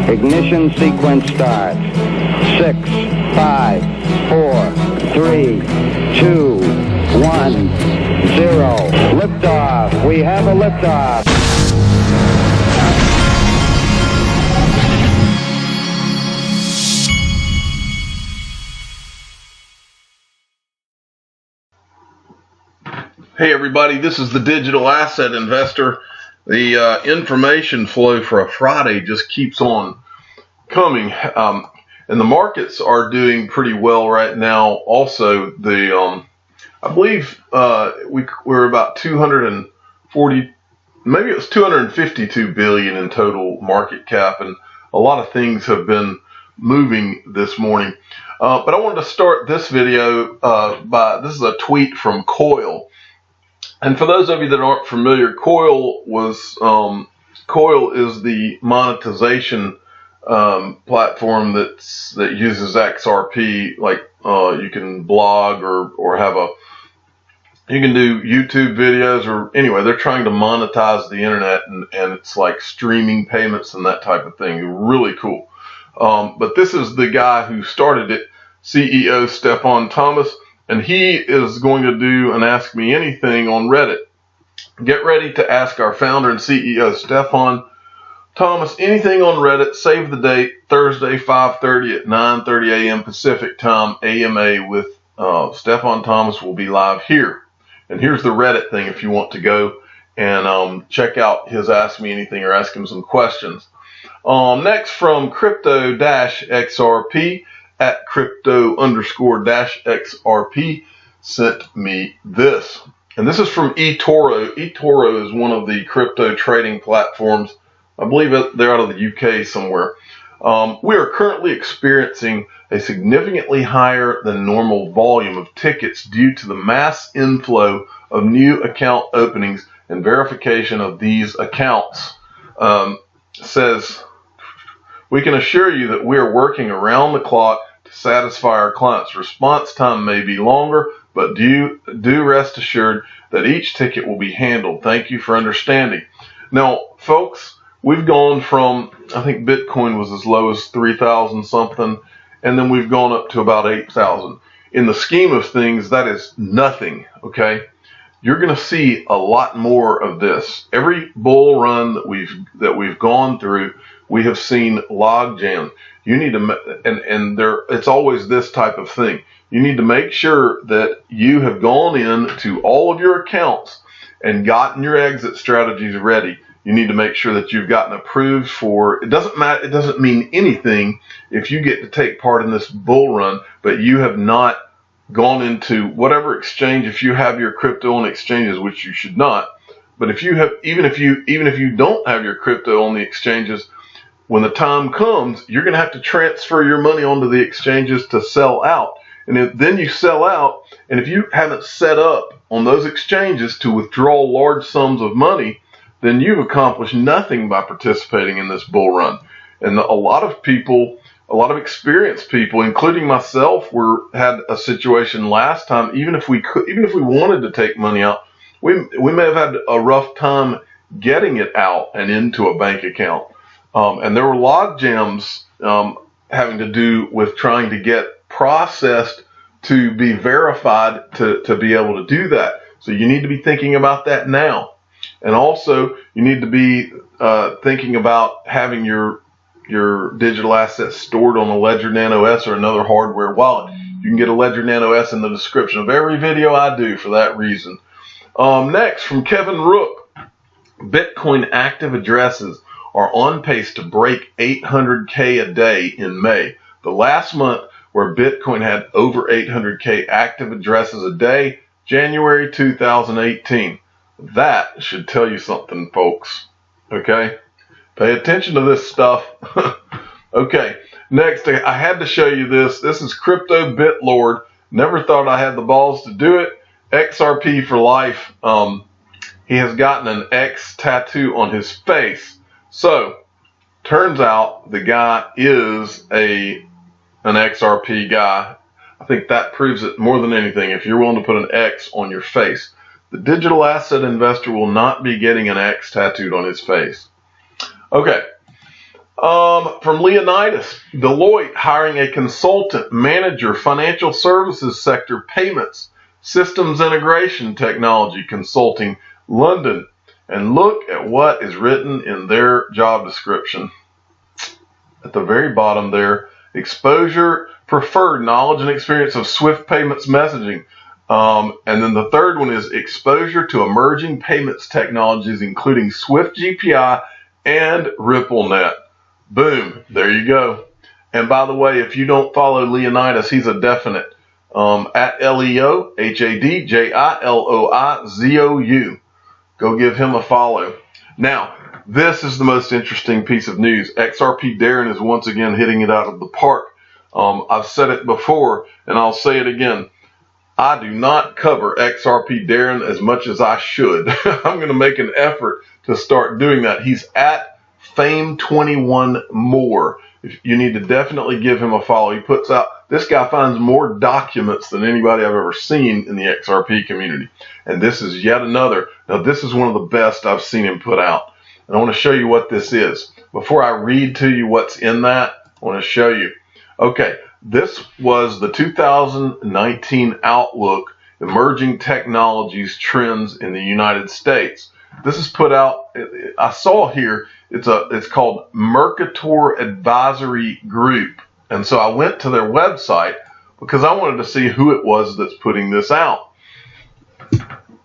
Ignition sequence starts. 6, 5, 4, 3, 2, 1, 0. Liftoff. We have a liftoff. Hey everybody, this is the Digital Asset Investor. The information flow for a Friday just keeps on coming, and the markets are doing pretty well right now. Also, I believe we're about 240, maybe it was 252 billion in total market cap, and a lot of things have been moving this morning. But I wanted to start this video this is a tweet from Coil. And for those of you that aren't familiar, Coil is the monetization platform that uses XRP. Like you can blog or you can do YouTube videos, or anyway, they're trying to monetize the internet, and it's like streaming payments and that type of thing. Really cool. But this is the guy who started it, CEO Stefan Thomas. And he is going to do an Ask Me Anything on Reddit. Get ready to ask our founder and CEO, Stefan Thomas, anything on Reddit. Save the date, Thursday, 5:30 at 9:30 a.m. Pacific time, AMA, with Stefan Thomas will be live here. And here's the Reddit thing if you want to go and check out his Ask Me Anything or ask him some questions. Next, from Crypto-XRP, at crypto_-XRP, sent me this. And this is from eToro. eToro is one of the crypto trading platforms. I believe they're out of the UK somewhere. We are currently experiencing a significantly higher than normal volume of tickets due to the mass inflow of new account openings and verification of these accounts. Says, we can assure you that we are working around the clock to satisfy our clients. Response time may be longer, but do rest assured that each ticket will be handled. Thank you for understanding. Now, folks, we've gone from, I think Bitcoin was as low as 3,000 something, and then we've gone up to about 8,000. In the scheme of things, that is nothing, okay? You're going to see a lot more of this. Every bull run that we've gone through, we have seen log jams. You need to, and it's always this type of thing. You need to make sure that you have gone into all of your accounts and gotten your exit strategies ready. You need to make sure that you've gotten approved for, it doesn't matter, it doesn't mean anything if you get to take part in this bull run, but you have not gone into whatever exchange, if you have your crypto on exchanges, which you should not, but if you have, even if you don't have your crypto on the exchanges, when the time comes, you're going to have to transfer your money onto the exchanges to sell out. And then you sell out, and if you haven't set up on those exchanges to withdraw large sums of money, then you've accomplished nothing by participating in this bull run. And a lot of people, a lot of experienced people, including myself, had a situation last time. Even if we wanted to take money out, we may have had a rough time getting it out and into a bank account. And there were log jams having to do with trying to get processed to be verified to be able to do that. So you need to be thinking about that now. And also, you need to be thinking about having your digital assets stored on a Ledger Nano S or another hardware wallet. You can get a Ledger Nano S in the description of every video I do for that reason. Next, from Kevin Rook, Bitcoin active addresses are on pace to break 800K a day in May. The last month where Bitcoin had over 800K active addresses a day, January 2018. That should tell you something, folks. Okay? Pay attention to this stuff. Okay, next, I had to show you this. This is Crypto BitLord. Never thought I had the balls to do it. XRP For Life. He has gotten an X tattoo on his face. So, turns out the guy is an XRP guy. I think that proves it more than anything if you're willing to put an X on your face. The digital asset investor will not be getting an X tattooed on his face. Okay. From Leonidas, Deloitte hiring a consultant, manager, financial services sector, payments, systems integration, technology, consulting, London. And look at what is written in their job description. At the very bottom there, exposure, preferred knowledge and experience of Swift payments messaging. And then the third one is exposure to emerging payments technologies, including Swift GPI and RippleNet. Boom, there you go. And by the way, if you don't follow Leonidas, he's a definite. At LeoHadjilloizou. Go give him a follow. Now, this is the most interesting piece of news. XRP Darren is once again hitting it out of the park. I've said it before, and I'll say it again. I do not cover XRP Darren as much as I should. I'm going to make an effort to start doing that. He's at Fame21 More. You need to definitely give him a follow. He puts out, this guy finds more documents than anybody I've ever seen in the XRP community. And this is yet another. Now, this is one of the best I've seen him put out. And I want to show you what this is. Before I read to you what's in that, I want to show you. Okay, this was the 2019 Outlook, Emerging Technologies Trends in the United States. This is put out, I saw here, it's called Mercator Advisory Group. And so I went to their website because I wanted to see who it was that's putting this out.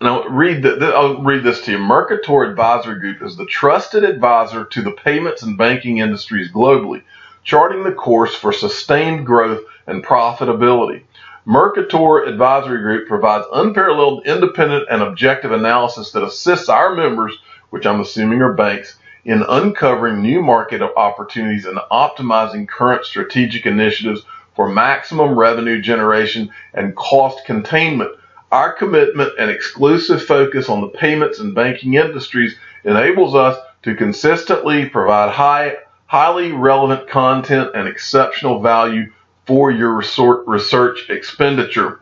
Now, I'll read this to you. Mercator Advisory Group is the trusted advisor to the payments and banking industries globally, charting the course for sustained growth and profitability. Mercator Advisory Group provides unparalleled independent and objective analysis that assists our members, which I'm assuming are banks, in uncovering new market opportunities and optimizing current strategic initiatives for maximum revenue generation and cost containment. Our commitment and exclusive focus on the payments and banking industries enables us to consistently provide highly relevant content and exceptional value for your research expenditure.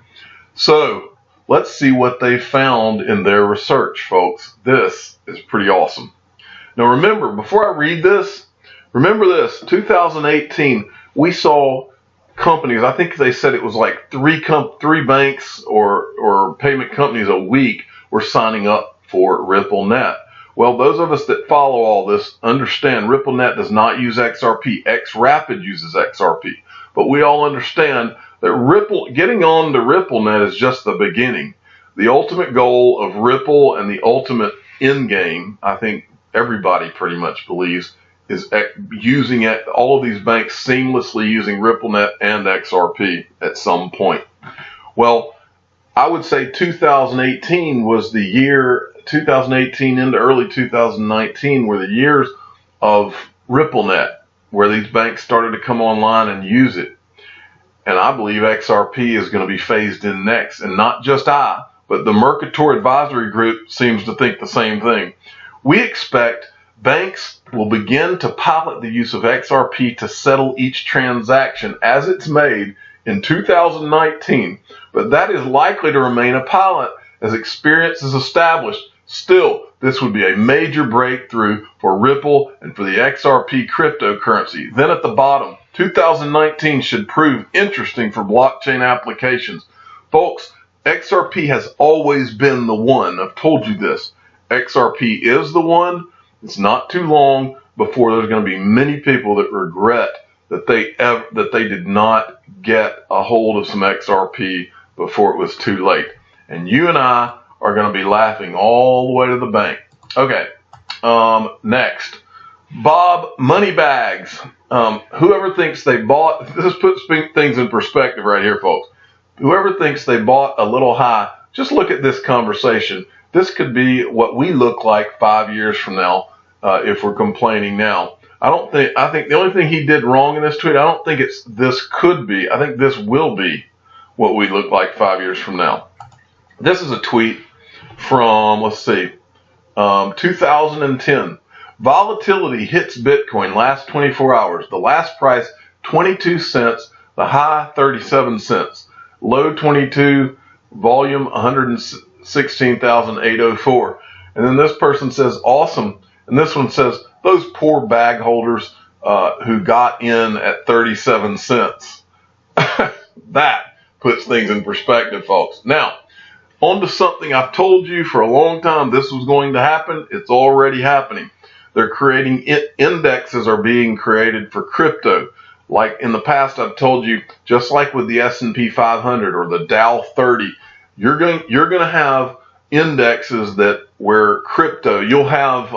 So let's see what they found in their research, folks. This is pretty awesome. Now remember, before I read this, remember this, 2018, we saw companies, I think they said it was like three banks or payment companies a week were signing up for RippleNet. Well, those of us that follow all this understand RippleNet does not use XRP. XRapid uses XRP. But we all understand that getting on to RippleNet is just the beginning. The ultimate goal of Ripple and the ultimate end game, I think everybody pretty much believes, is using all of these banks seamlessly using RippleNet and XRP at some point. Well, I would say 2018 was the year, 2018 into early 2019 were the years of RippleNet, where these banks started to come online and use it. And I believe XRP is going to be phased in next. And not just I, but the Mercator Advisory Group seems to think the same thing. We expect banks will begin to pilot the use of XRP to settle each transaction as it's made in 2019, but that is likely to remain a pilot as experience is established. Still, this would be a major breakthrough for Ripple and for the XRP cryptocurrency. Then at the bottom, 2019 should prove interesting for blockchain applications. Folks, XRP has always been the one. I've told you this. XRP is the one. It's not too long before there's going to be many people that regret that they did not get a hold of some XRP before it was too late. And you and I are going to be laughing all the way to the bank. Okay, next. Bob Moneybags. Whoever thinks they bought, this puts things in perspective right here, folks. Whoever thinks they bought a little high, just look at this conversation. This could be what we look like 5 years from now if we're complaining now. I think the only thing he did wrong in this tweet, I don't think this could be. I think this will be what we look like 5 years from now. This is a tweet from, 2010. Volatility hits Bitcoin last 24 hours. The last price, 22 cents. The high, 37 cents. Low, 22. Volume, 116,804. And then this person says, awesome. And this one says, those poor bag holders, who got in at 37 cents. That puts things in perspective, folks. Now, on to something I've told you for a long time this was going to happen. It's already happening. They're creating indexes are being created for crypto. Like in the past, I've told you, just like with the S&P 500 or the Dow 30, you're going to have indexes that where crypto, you'll have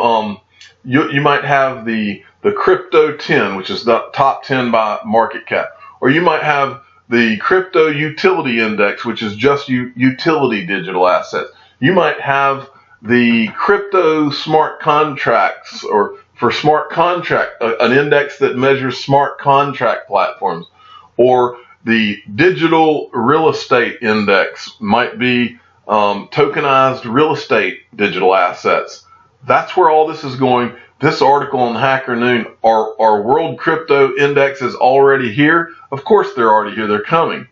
you might have the crypto 10, which is the top 10 by market cap, or you might have the crypto utility index, which is just utility digital assets. You might have the crypto smart contracts, or for smart contract, an index that measures smart contract platforms, or the digital real estate index might be tokenized real estate digital assets. That's where all this is going. This article on Hacker Noon, our world crypto index is already here. Of course they're already here, they're coming.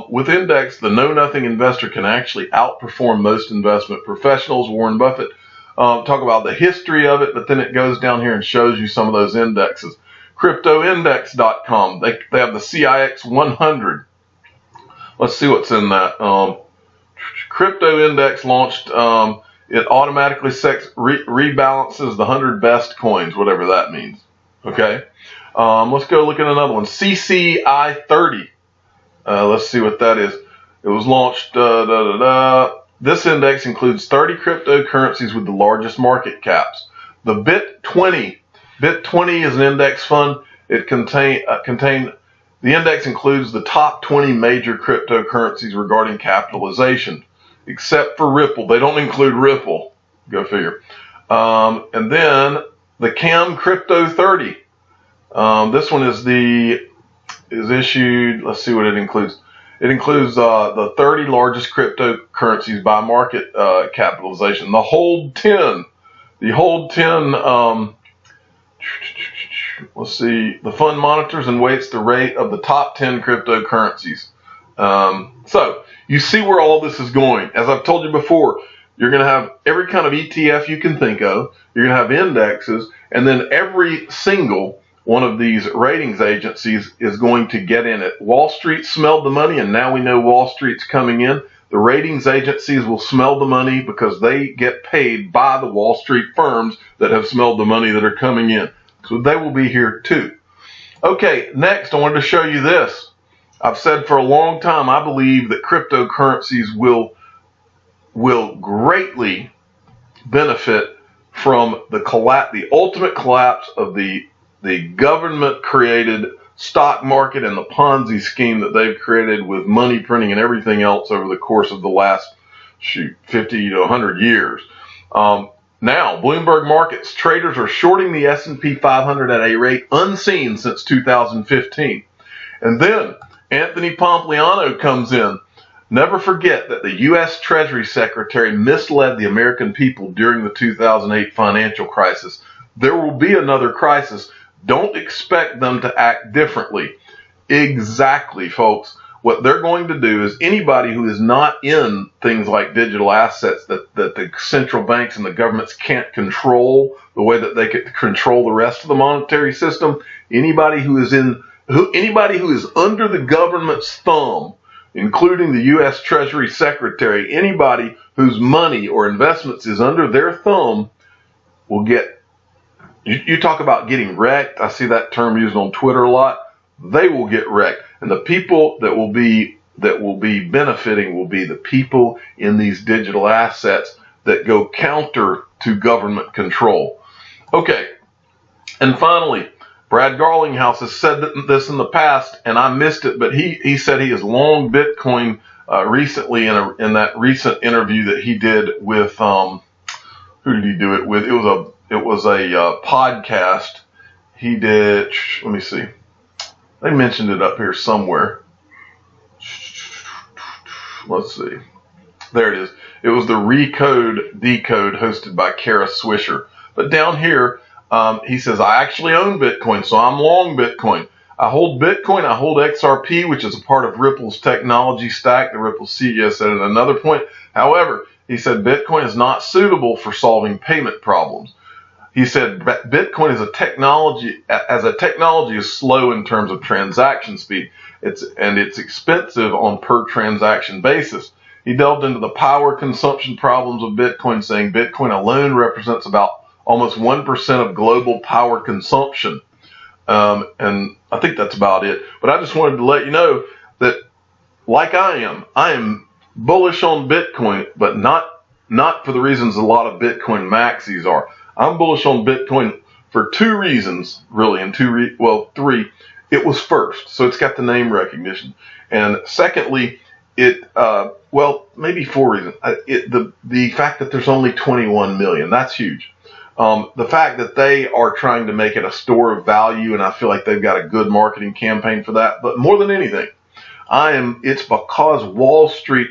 With index, the know-nothing investor can actually outperform most investment professionals. Warren Buffett talk about the history of it, but then it goes down here and shows you some of those indexes. CryptoIndex.com, they have the CIX 100. Let's see what's in that. Crypto Index launched, it automatically rebalances the 100 best coins, whatever that means. Okay, let's go look at another one. CCI 30. Let's see what that is. It was launched. This index includes 30 cryptocurrencies with the largest market caps. The BIT20 is an index fund. It the index includes the top 20 major cryptocurrencies regarding capitalization, except for Ripple. They don't include Ripple. Go figure. And then the CAM Crypto 30. This one is issued. Let's see what it includes. It includes the 30 largest cryptocurrencies by market capitalization. The Hold 10. The Hold 10. Let's see. The fund monitors and weights the rate of the top 10 cryptocurrencies. So you see where all this is going. As I've told you before, you're going to have every kind of ETF you can think of. You're going to have indexes, and then every single one of these ratings agencies is going to get in it. Wall Street smelled the money, and now we know Wall Street's coming in. The ratings agencies will smell the money because they get paid by the Wall Street firms that have smelled the money that are coming in. So they will be here too. Okay, next I wanted to show you this. I've said for a long time I believe that cryptocurrencies will greatly benefit from the ultimate collapse of the government-created stock market and the Ponzi scheme that they've created with money printing and everything else over the course of the last 50 to 100 years. Now, Bloomberg Markets traders are shorting the S&P 500 at a rate unseen since 2015. And then Anthony Pompliano comes in. Never forget that the U.S. Treasury Secretary misled the American people during the 2008 financial crisis. There will be another crisis. Don't expect them to act differently. Exactly, folks. What they're going to do is anybody who is not in things like digital assets that the central banks and the governments can't control the way that they could control the rest of the monetary system, anybody who is under the government's thumb, including the U.S. Treasury Secretary, anybody whose money or investments is under their thumb will get, you talk about getting wrecked. I see that term used on Twitter a lot. They will get wrecked. And the people that will be benefiting will be the people in these digital assets that go counter to government control. Okay. And finally, Brad Garlinghouse has said this in the past, and I missed it, but he said he has long Bitcoin recently in that recent interview that he did with who did he do it with? It was a podcast he did. Let me see. They mentioned it up here somewhere. Let's see. There it is. It was the Decode hosted by Kara Swisher. But down here, he says, I actually own Bitcoin, so I'm long Bitcoin. I hold Bitcoin. I hold XRP, which is a part of Ripple's technology stack. The Ripple CEO said at another point. However, he said Bitcoin is not suitable for solving payment problems. He said Bitcoin as a technology is slow in terms of transaction speed. It's expensive on per transaction basis. He delved into the power consumption problems of Bitcoin, saying Bitcoin alone represents about almost 1% of global power consumption. And I think that's about it. But I just wanted to let you know that, like I am bullish on Bitcoin, but not for the reasons a lot of Bitcoin maxis are. I'm bullish on Bitcoin for two reasons, really, and three. It was first, so it's got the name recognition, and secondly, maybe four reasons. The fact that there's only 21 million, that's huge. The fact that they are trying to make it a store of value, and I feel like they've got a good marketing campaign for that. But more than anything, it's because Wall Street,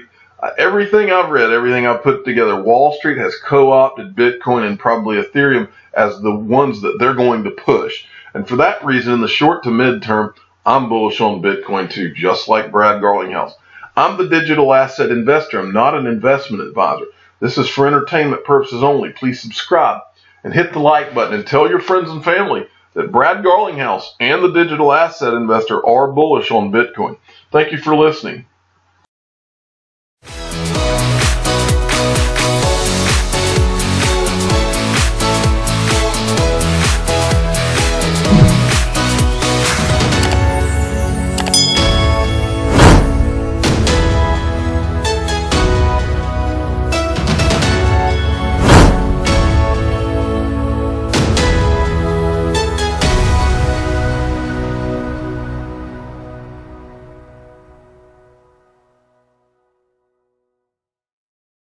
everything I've read, everything I've put together, Wall Street has co-opted Bitcoin and probably Ethereum as the ones that they're going to push. And for that reason, in the short to mid-term, I'm bullish on Bitcoin too, just like Brad Garlinghouse. I'm the digital asset investor. I'm not an investment advisor. This is for entertainment purposes only. Please subscribe and hit the like button and tell your friends and family that Brad Garlinghouse and the digital asset investor are bullish on Bitcoin. Thank you for listening.